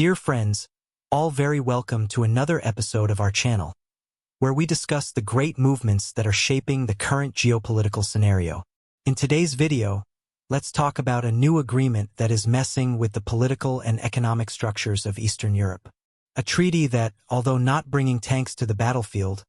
Dear friends, all very welcome to another episode of our channel, where we discuss the great movements that are shaping the current geopolitical scenario. In today's video, let's talk about a new agreement that is messing with the political and economic structures of Eastern Europe. A treaty that, although not bringing tanks to the battlefield,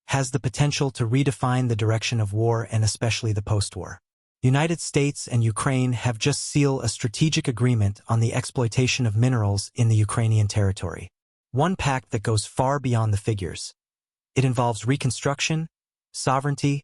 has the potential to redefine the direction of war and especially the post-war. United States and Ukraine have just sealed a strategic agreement on the exploitation of minerals in the Ukrainian territory. One pact that goes far beyond the figures. It involves reconstruction, sovereignty,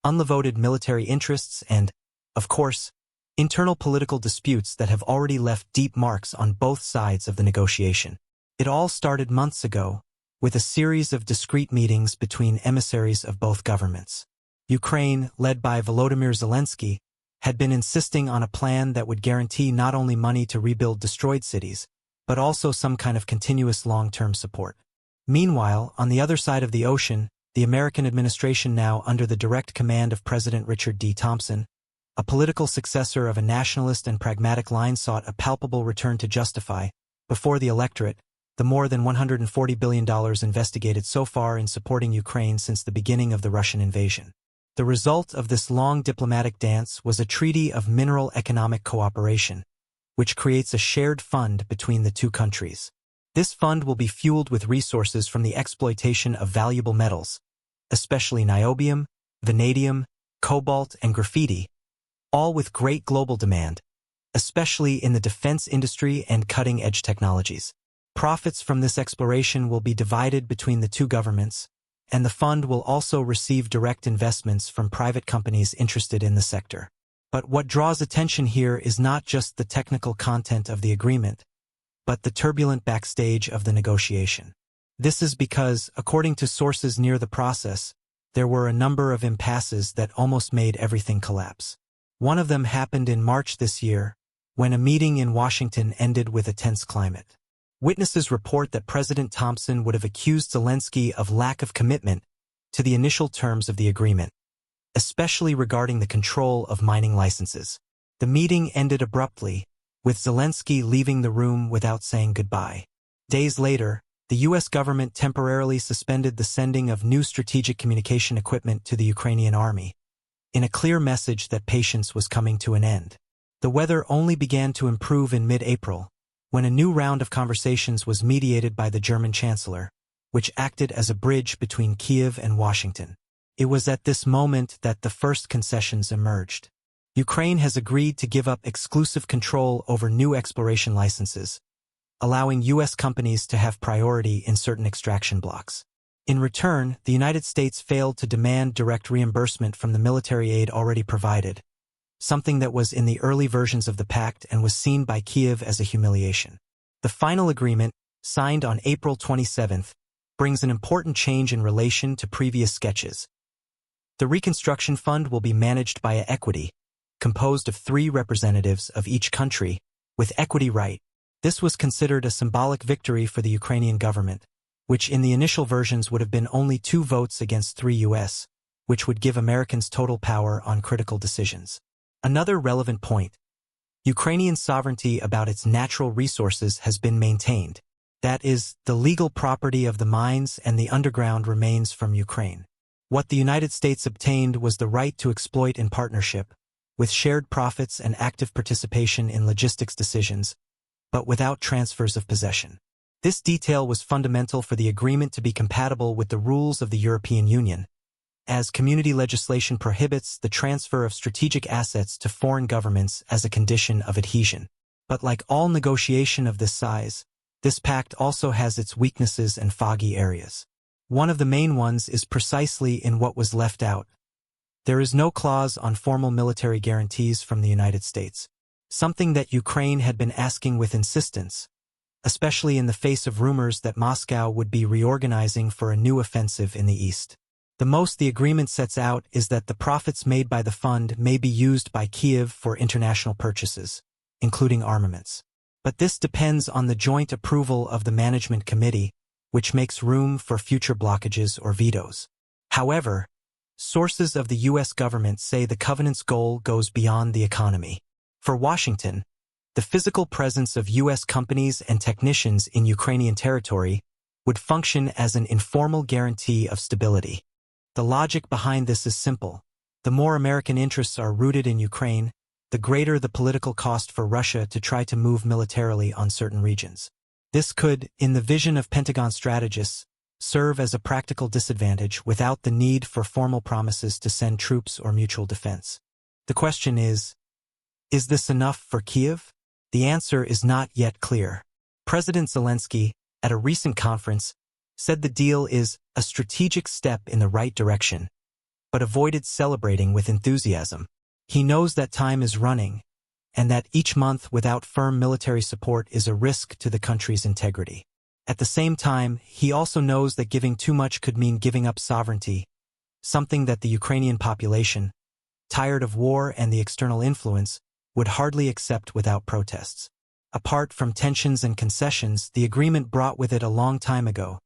unvoted military interests, and, of course, internal political disputes that have already left deep marks on both sides of the negotiation. It all started months ago, with a series of discreet meetings between emissaries of both governments. Ukraine, led by Volodymyr Zelensky, had been insisting on a plan that would guarantee not only money to rebuild destroyed cities, but also some kind of continuous long-term support. Meanwhile, on the other side of the ocean, the American administration, now under the direct command of President Richard D. Thompson, a political successor of a nationalist and pragmatic line, sought a palpable return to justify, before the electorate, the more than $140 billion investigated so far in supporting Ukraine since the beginning of the Russian invasion. The result of this long diplomatic dance was a treaty of mineral economic cooperation, which creates a shared fund between the two countries. This fund will be fueled with resources from the exploitation of valuable metals, especially niobium, vanadium, cobalt, and graphite, all with great global demand, especially in the defense industry and cutting-edge technologies. Profits from this exploration will be divided between the two governments, and the fund will also receive direct investments from private companies interested in the sector. But what draws attention here is not just the technical content of the agreement, but the turbulent backstage of the negotiation. This is because, according to sources near the process, there were a number of impasses that almost made everything collapse. One of them happened in March this year, when a meeting in Washington ended with a tense climate. Witnesses report that President Thompson would have accused Zelensky of lack of commitment to the initial terms of the agreement, especially regarding the control of mining licenses. The meeting ended abruptly, with Zelensky leaving the room without saying goodbye. Days later, the U.S. government temporarily suspended the sending of new strategic communication equipment to the Ukrainian army, in a clear message that patience was coming to an end. The weather only began to improve in mid-April, when a new round of conversations was mediated by the German Chancellor, which acted as a bridge between Kiev and Washington. It was at this moment that the first concessions emerged. Ukraine has agreed to give up exclusive control over new exploration licenses, allowing U.S. companies to have priority in certain extraction blocks. In return, the United States failed to demand direct reimbursement from the military aid already provided, something that was in the early versions of the pact and was seen by Kiev as a humiliation. The final agreement, signed on April 27, brings an important change in relation to previous sketches. The Reconstruction Fund will be managed by an equity, composed of 3 representatives of each country, with equity right. This was considered a symbolic victory for the Ukrainian government, which in the initial versions would have been only 2 votes against 3 U.S., which would give Americans total power on critical decisions. Another relevant point: Ukrainian sovereignty about its natural resources has been maintained. That is, the legal property of the mines and the underground remains from Ukraine. What the United States obtained was the right to exploit in partnership, with shared profits and active participation in logistics decisions, but without transfers of possession. This detail was fundamental for the agreement to be compatible with the rules of the European Union, as community legislation prohibits the transfer of strategic assets to foreign governments as a condition of adhesion. But like all negotiation of this size, this pact also has its weaknesses and foggy areas. One of the main ones is precisely in what was left out. There is no clause on formal military guarantees from the United States, something that Ukraine had been asking with insistence, especially in the face of rumors that Moscow would be reorganizing for a new offensive in the east. The most the agreement sets out is that the profits made by the fund may be used by Kiev for international purchases, including armaments. But this depends on the joint approval of the Management Committee, which makes room for future blockages or vetoes. However, sources of the U.S. government say the covenant's goal goes beyond the economy. For Washington, the physical presence of U.S. companies and technicians in Ukrainian territory would function as an informal guarantee of stability. The logic behind this is simple. The more American interests are rooted in Ukraine, the greater the political cost for Russia to try to move militarily on certain regions. This could, in the vision of Pentagon strategists, serve as a practical disadvantage without the need for formal promises to send troops or mutual defense. The question is this enough for Kyiv? The answer is not yet clear. President Zelensky, at a recent conference, said the deal is a strategic step in the right direction, but avoided celebrating with enthusiasm. He knows that time is running, and that each month without firm military support is a risk to the country's integrity. At the same time, he also knows that giving too much could mean giving up sovereignty, something that the Ukrainian population, tired of war and the external influence, would hardly accept without protests. Apart from tensions and concessions, the agreement brought with it a long time ago,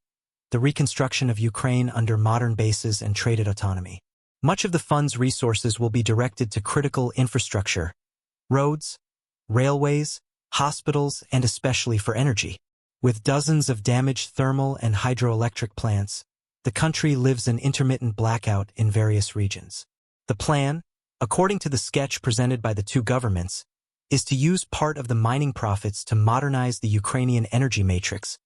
the reconstruction of Ukraine under modern bases and traded autonomy. Much of the fund's resources will be directed to critical infrastructure, roads, railways, hospitals, and especially for energy. With dozens of damaged thermal and hydroelectric plants, the country lives in intermittent blackout in various regions. The plan, according to the sketch presented by the two governments, is to use part of the mining profits to modernize the Ukrainian energy matrix,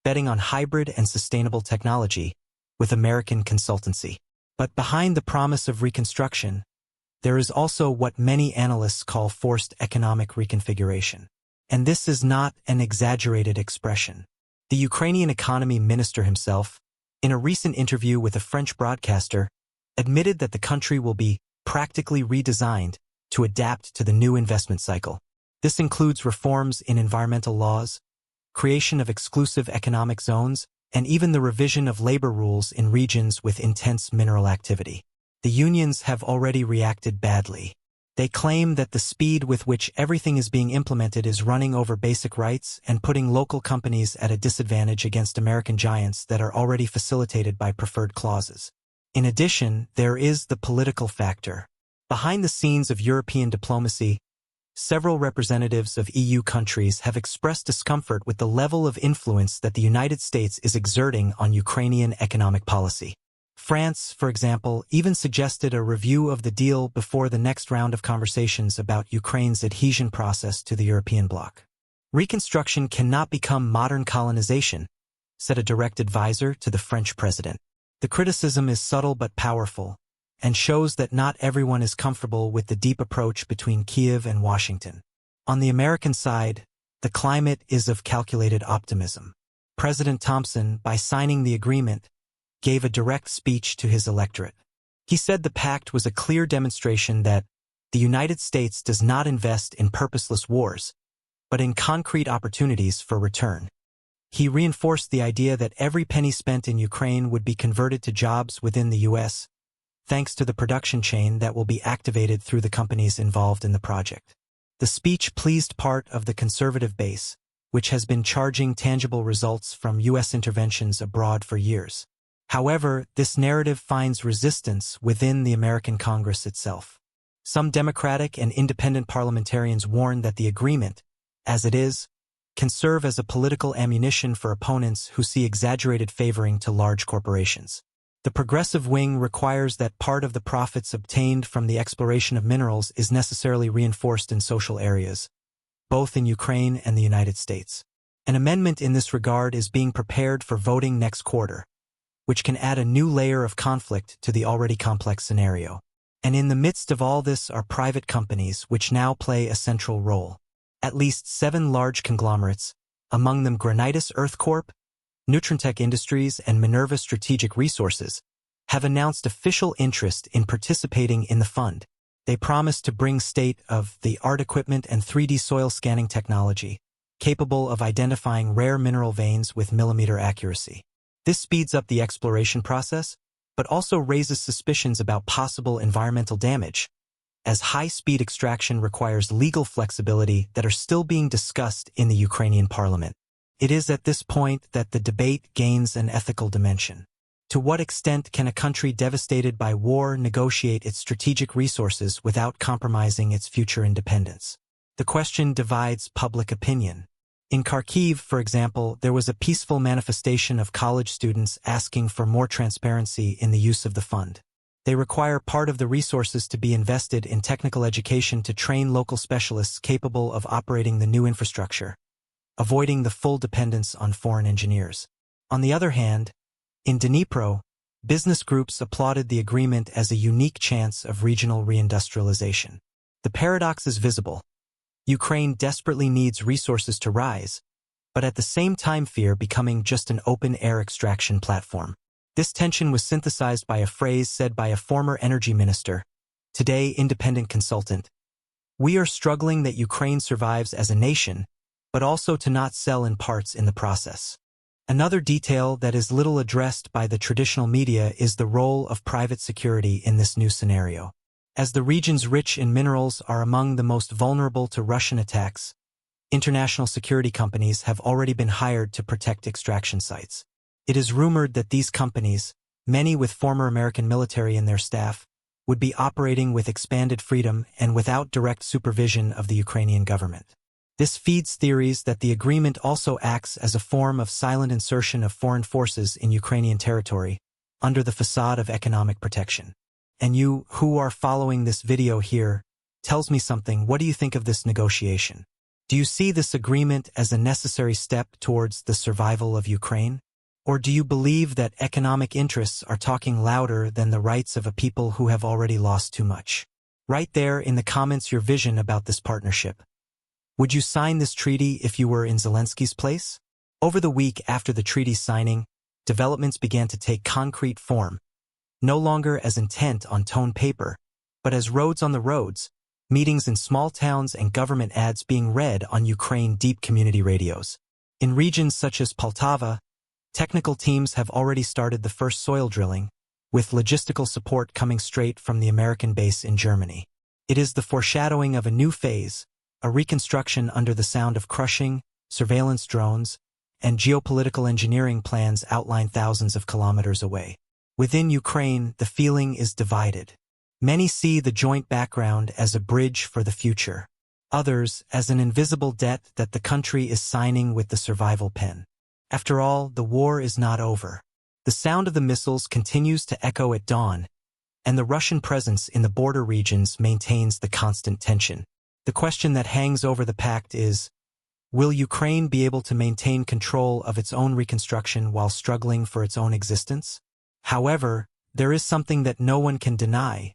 betting on hybrid and sustainable technology with American consultancy. But behind the promise of reconstruction, there is also what many analysts call forced economic reconfiguration. And this is not an exaggerated expression. The Ukrainian economy minister himself, in a recent interview with a French broadcaster, admitted that the country will be practically redesigned to adapt to the new investment cycle. This includes reforms in environmental laws, creation of exclusive economic zones, and even the revision of labor rules in regions with intense mineral activity. The unions have already reacted badly. They claim that the speed with which everything is being implemented is running over basic rights and putting local companies at a disadvantage against American giants that are already facilitated by preferred clauses. In addition, there is the political factor. Behind the scenes of European diplomacy, several representatives of EU countries have expressed discomfort with the level of influence that the United States is exerting on Ukrainian economic policy. France, for example, even suggested a review of the deal before the next round of conversations about Ukraine's adhesion process to the European bloc. Reconstruction cannot become modern colonization, said a direct advisor to the French president. The criticism is subtle but powerful, and shows that not everyone is comfortable with the deep approach between Kyiv and Washington. On the American side, the climate is of calculated optimism. President Thompson, by signing the agreement, gave a direct speech to his electorate. He said the pact was a clear demonstration that the United States does not invest in purposeless wars, but in concrete opportunities for return. He reinforced the idea that every penny spent in Ukraine would be converted to jobs within the U.S., thanks to the production chain that will be activated through the companies involved in the project. The speech pleased part of the conservative base, which has been charging tangible results from U.S. interventions abroad for years. However, this narrative finds resistance within the American Congress itself. Some Democratic and independent parliamentarians warn that the agreement, as it is, can serve as a political ammunition for opponents who see exaggerated favoring to large corporations. The progressive wing requires that part of the profits obtained from the exploration of minerals is necessarily reinforced in social areas, both in Ukraine and the United States. An amendment in this regard is being prepared for voting next quarter, which can add a new layer of conflict to the already complex scenario. And in the midst of all this are private companies which now play a central role. At least 7 large conglomerates, among them Granitas Earth Corp., Nutrantech Industries, and Minerva Strategic Resources, have announced official interest in participating in the fund. They promise to bring state-of-the-art equipment and 3D soil scanning technology, capable of identifying rare mineral veins with millimeter accuracy. This speeds up the exploration process, but also raises suspicions about possible environmental damage, as high-speed extraction requires legal flexibility that are still being discussed in the Ukrainian parliament. It is at this point that the debate gains an ethical dimension. To what extent can a country devastated by war negotiate its strategic resources without compromising its future independence? The question divides public opinion. In Kharkiv, for example, there was a peaceful manifestation of college students asking for more transparency in the use of the fund. They require part of the resources to be invested in technical education to train local specialists capable of operating the new infrastructure, avoiding the full dependence on foreign engineers. On the other hand, in Dnipro, business groups applauded the agreement as a unique chance of regional reindustrialization. The paradox is visible. Ukraine desperately needs resources to rise, but at the same time fear becoming just an open-air extraction platform. This tension was synthesized by a phrase said by a former energy minister, today independent consultant. We are struggling that Ukraine survives as a nation, but also to not sell in parts in the process. Another detail that is little addressed by the traditional media is the role of private security in this new scenario. As the regions rich in minerals are among the most vulnerable to Russian attacks, international security companies have already been hired to protect extraction sites. It is rumored that these companies, many with former American military in their staff, would be operating with expanded freedom and without direct supervision of the Ukrainian government. This feeds theories that the agreement also acts as a form of silent insertion of foreign forces in Ukrainian territory, under the facade of economic protection. And you, who are following this video here, tells me something. What do you think of this negotiation? Do you see this agreement as a necessary step towards the survival of Ukraine? Or do you believe that economic interests are talking louder than the rights of a people who have already lost too much? Write there in the comments your vision about this partnership. Would you sign this treaty if you were in Zelensky's place? Over the week after the treaty signing, developments began to take concrete form, no longer as intent on tone paper, but as roads on the roads, meetings in small towns and government ads being read on Ukraine deep community radios. In regions such as Poltava, technical teams have already started the first soil drilling, with logistical support coming straight from the American base in Germany. It is the foreshadowing of a new phase, a reconstruction under the sound of crushing, surveillance drones, and geopolitical engineering plans outlined thousands of kilometers away. Within Ukraine, the feeling is divided. Many see the joint background as a bridge for the future. Others as an invisible debt that the country is signing with the survival pen. After all, the war is not over. The sound of the missiles continues to echo at dawn, and the Russian presence in the border regions maintains the constant tension. The question that hangs over the pact is, will Ukraine be able to maintain control of its own reconstruction while struggling for its own existence? However, there is something that no one can deny.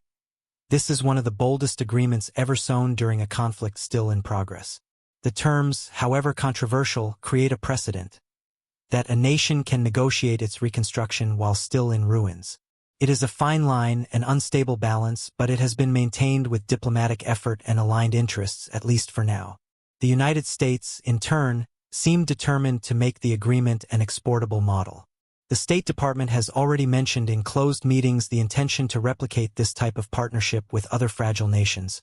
This is one of the boldest agreements ever sown during a conflict still in progress. The terms, however controversial, create a precedent that a nation can negotiate its reconstruction while still in ruins. It is a fine line, an unstable balance, but it has been maintained with diplomatic effort and aligned interests, at least for now. The United States, in turn, seem determined to make the agreement an exportable model. The State Department has already mentioned in closed meetings the intention to replicate this type of partnership with other fragile nations,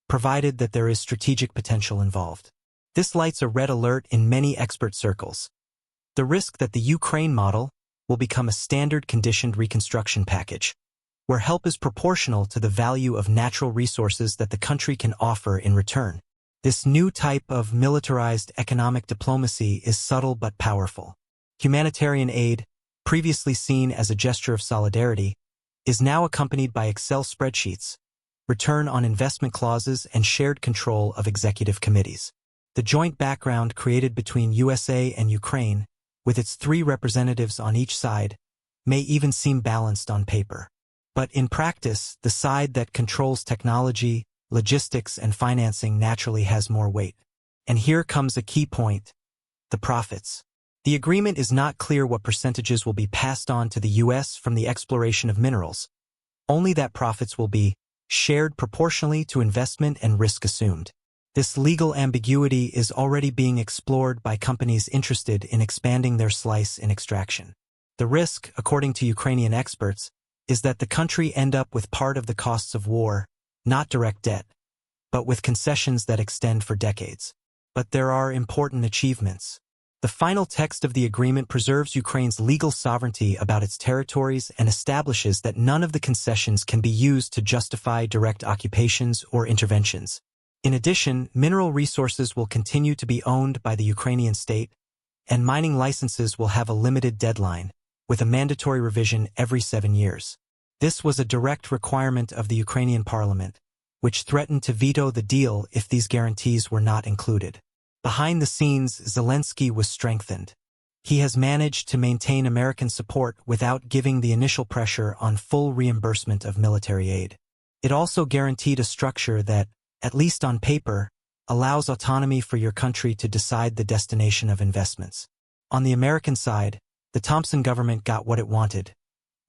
provided that there is strategic potential involved. This lights a red alert in many expert circles. The risk that the Ukraine model will become a standard conditioned reconstruction package, where help is proportional to the value of natural resources that the country can offer in return. This new type of militarized economic diplomacy is subtle but powerful. Humanitarian aid, previously seen as a gesture of solidarity, is now accompanied by Excel spreadsheets, return on investment clauses, and shared control of executive committees. The joint background created between USA and Ukraine, with its 3 representatives on each side, may even seem balanced on paper. But in practice, the side that controls technology, logistics, and financing naturally has more weight. And here comes a key point: the profits. The agreement is not clear what percentages will be passed on to the U.S. from the exploration of minerals, only that profits will be shared proportionally to investment and risk assumed. This legal ambiguity is already being explored by companies interested in expanding their slice in extraction. The risk, according to Ukrainian experts, is that the country end up with part of the costs of war, not direct debt, but with concessions that extend for decades. But there are important achievements. The final text of the agreement preserves Ukraine's legal sovereignty about its territories and establishes that none of the concessions can be used to justify direct occupations or interventions. In addition, mineral resources will continue to be owned by the Ukrainian state, and mining licenses will have a limited deadline, with a mandatory revision every 7 years. This was a direct requirement of the Ukrainian parliament, which threatened to veto the deal if these guarantees were not included. Behind the scenes, Zelensky was strengthened. He has managed to maintain American support without giving the initial pressure on full reimbursement of military aid. It also guaranteed a structure that, at least on paper, allows autonomy for your country to decide the destination of investments. On the American side, the Thompson government got what it wanted: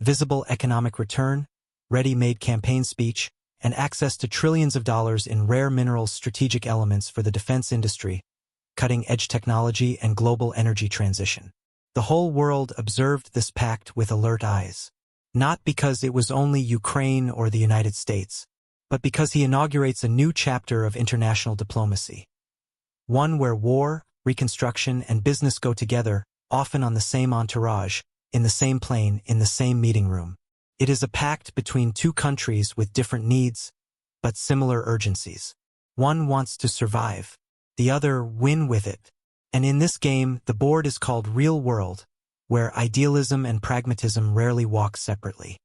visible economic return, ready-made campaign speech, and access to trillions of dollars in rare minerals, strategic elements for the defense industry, cutting-edge technology, and global energy transition. The whole world observed this pact with alert eyes. Not because it was only Ukraine or the United States, but because he inaugurates a new chapter of international diplomacy. One where war, reconstruction, and business go together, often on the same entourage, in the same plane, in the same meeting room. It is a pact between two countries with different needs, but similar urgencies. One wants to survive, the other win with it. And in this game, the board is called real world, where idealism and pragmatism rarely walk separately.